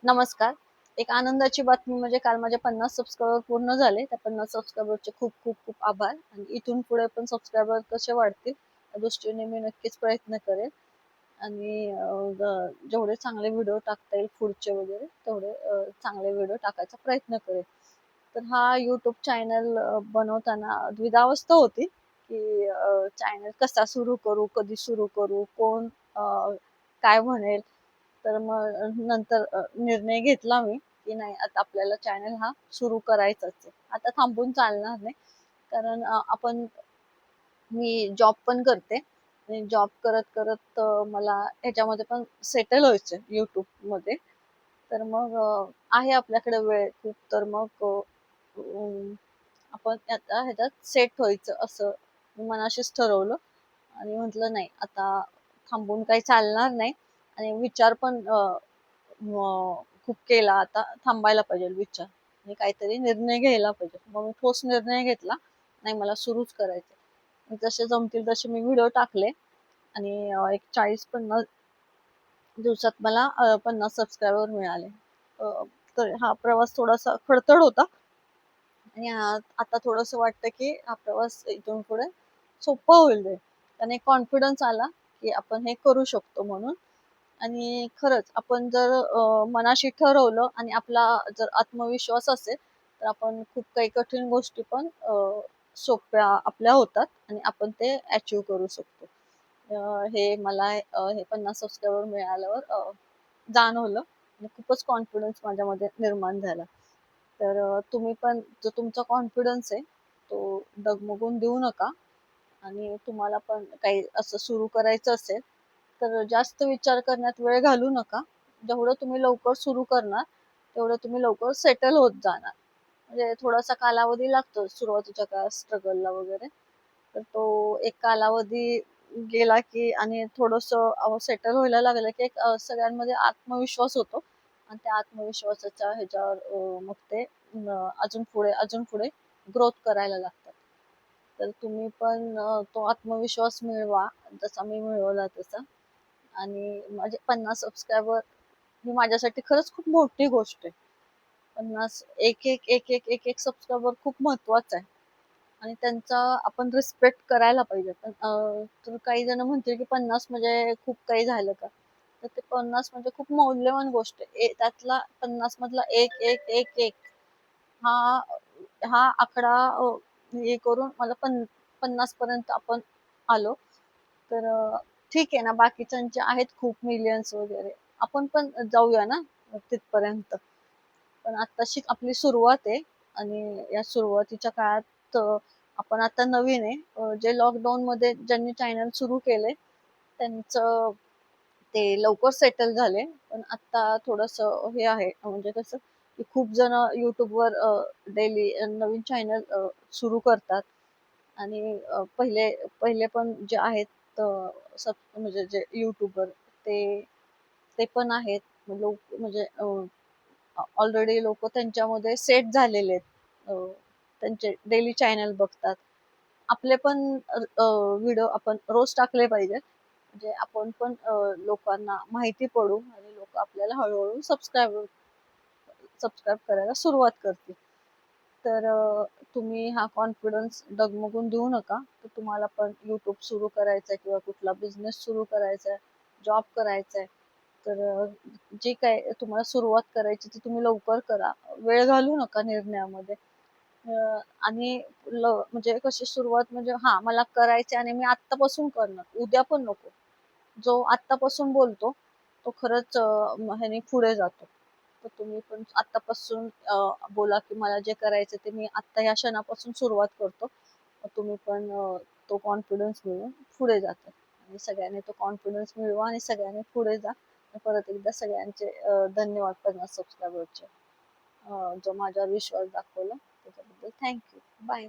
नमस्कार. एक आनंदाची बातमी म्हणजे काल माझे 50 सबस्क्रायबर पूर्ण झाले. त्या 50 सबस्क्रायबरचे खूप खूप खूप आभार आणि इथून पुढे पण सबस्क्रायबर कसे वाढतील या दृष्टीने मी नक्कीच प्रयत्न करेन आणि जेवढे चांगले व्हिडिओ टाकता येईल पुढचे वगैरे तेवढे चांगले व्हिडिओ टाकायचा प्रयत्न करेन. तर हा YouTube चॅनल बनवताना द्विधावस्था होती, की चॅनल कसा सुरू करू, कधी सुरू करू, कोण अ, काय म्हणेल? तर मग नंतर निर्णय घेतला मी, की नाही आता आपल्याला चॅनल हा सुरू करायचाच आहे. आता थांबून चालणार नाही. कारण मी जॉब पण करते आणि जॉब करत मला ह्याच्यामध्ये पण सेटल व्हायचंय YouTubeमध्ये. तर मग आहे आपल्याकडे वेळ खूप तर मग अं, आपण आता ह्याच्यात सेट व्हायचं असं मी मनाशीच ठरवलं आणि म्हटलं नाही आता थांबून काही चालणार नाही आणि विचार पण खूप केला आता थांबायला पाहिजे विचार आणि काहीतरी निर्णय घ्यायला पाहिजे. मग मी ठोस निर्णय घेतला, नाही मला सुरूच करायचं. मग जसे जमतील तसे मी व्हिडिओ टाकले आणि एक 40-50 दिवसात मला 50 सबस्क्रायबर मिळाले. अ, तर हा प्रवास थोडासा खडतर होता आणि आता थोडंसं वाटतं की हा प्रवास इथून पुढे सोपा होईल रे. त्याने कॉन्फिडन्स आला, की आपण हे करू शकतो म्हणून. आणि खरंच आपण जर मनाशी ठरवलं आणि आपला जर आत्मविश्वास असेल, तर आपण खूप काही कठीण गोष्टी पण सोप्या आपल्या होतात आणि आपण ते अचीव्ह करू शकतो. हे मला हे 50 सबस्क्रायबर मिळाल्यावर जाणवलं आणि खूपच कॉन्फिडन्स माझ्यामध्ये निर्माण झाला. तर तुम्ही पण जो तुमचा कॉन्फिडन्स आहे, तो डगमगून देऊ नका आणि तुम्हाला पण काही असं सुरू करायचं असेल, तर जास्त विचार करण्यात वेळ घालवू नका. जेवढं तुम्ही लवकर सुरू करणार, तेवढं तुम्ही लवकर सेटल होत जाणार. म्हणजे थोडासा कालावधी लागतो सुरुवातीच्या काळात स्ट्रगलला वगैरे. तर तो एक कालावधी गेला की आणि थोडंसं सेटल व्हायला लागलं की एक सगळ्यांमध्ये आत्मविश्वास होतो आणि त्या आत्मविश्वासाच्या ह्याच्यावर मग ते अजून पुढे ग्रोथ करायला लागतात. तर तुम्ही पण तो आत्मविश्वास मिळवा, जसा मी मिळवला तसा. आणि माझे 50 सबस्क्रायबर ही माझ्यासाठी खरंच खूप मोठी गोष्ट आहे. 50 एक सबस्क्रायबर खूप महत्वाचा आहे आणि त्यांचा आपण रिस्पेक्ट करायला पाहिजे. पण तर काही जण म्हणतील की 50 म्हणजे खूप काही झालं का? तर ते 50 म्हणजे खूप मौल्यवान गोष्ट आहे. त्यातला 50 मधला एक हा हा आकडा हे करून मला 50 पर्यंत आपण आलो. तर ठीक आहे ना, बाकीच्यांचे आहेत खूप मिलियन्स वगैरे. आपण पण जाऊया ना तिथपर्यंत. पण आत्ताशी आपली सुरुवात आहे आणि या सुरुवातीच्या काळात आपण आता नवीन आहे. जे लॉकडाऊनमध्ये ज्यांनी चॅनल सुरू केले, त्यांचं ते लवकर सेटल झाले. पण आता थोडंसं हे आहे म्हणजे कसं, की खूप जण YouTubeवर डेली नवीन चॅनल सुरू करतात आणि पहिले पहिले पण जे आहेत म्हणजे जे यूट्यूबर ते ते पण आहेत. लोक म्हणजे ऑलरेडी लोक त्यांच्यामध्ये सेट झालेले आहेत. त्यांचे डेली चॅनल बघतात. आपले पण व्हिडिओ आपण रोज टाकले पाहिजे. म्हणजे आपण पण लोकांना माहिती पडू आणि लोक आपल्याला हळूहळू सबस्क्राईब करायला सुरुवात करतील. तर तुम्ही हा कॉन्फिडन्स डगमगून देऊ नका. तर तुम्हाला पण YouTube सुरू करायचं आहे किंवा कुठला बिझनेस सुरू करायचा आहे, जॉब करायचा आहे. तर जे काही तुम्हाला सुरुवात करायची ती तुम्ही लवकर करा. वेळ घालवू नका निर्णयामध्ये. आणि म्हणजे कशी सुरुवात म्हणजे हां, मला करायचं आणि मी आत्तापासून करणार, उद्या पण नको. जो आत्तापासून बोलतो, तो खरंच ह्याने पुढे जातो. तर तुम्ही पण आत्तापासून बोला, की मला जे करायचं ते मी आत्ता या क्षणापासून सुरुवात करतो. मग तुम्ही पण तो कॉन्फिडन्स मिळवून पुढे जाता आणि सगळ्यांनी तो कॉन्फिडन्स मिळवा आणि सगळ्यांनी पुढे जा. परत एकदा सगळ्यांचे धन्यवाद 50 सबस्क्रायबरचे. जो माझ्यावर विश्वास दाखवला त्याच्याबद्दल थँक यू. बाय.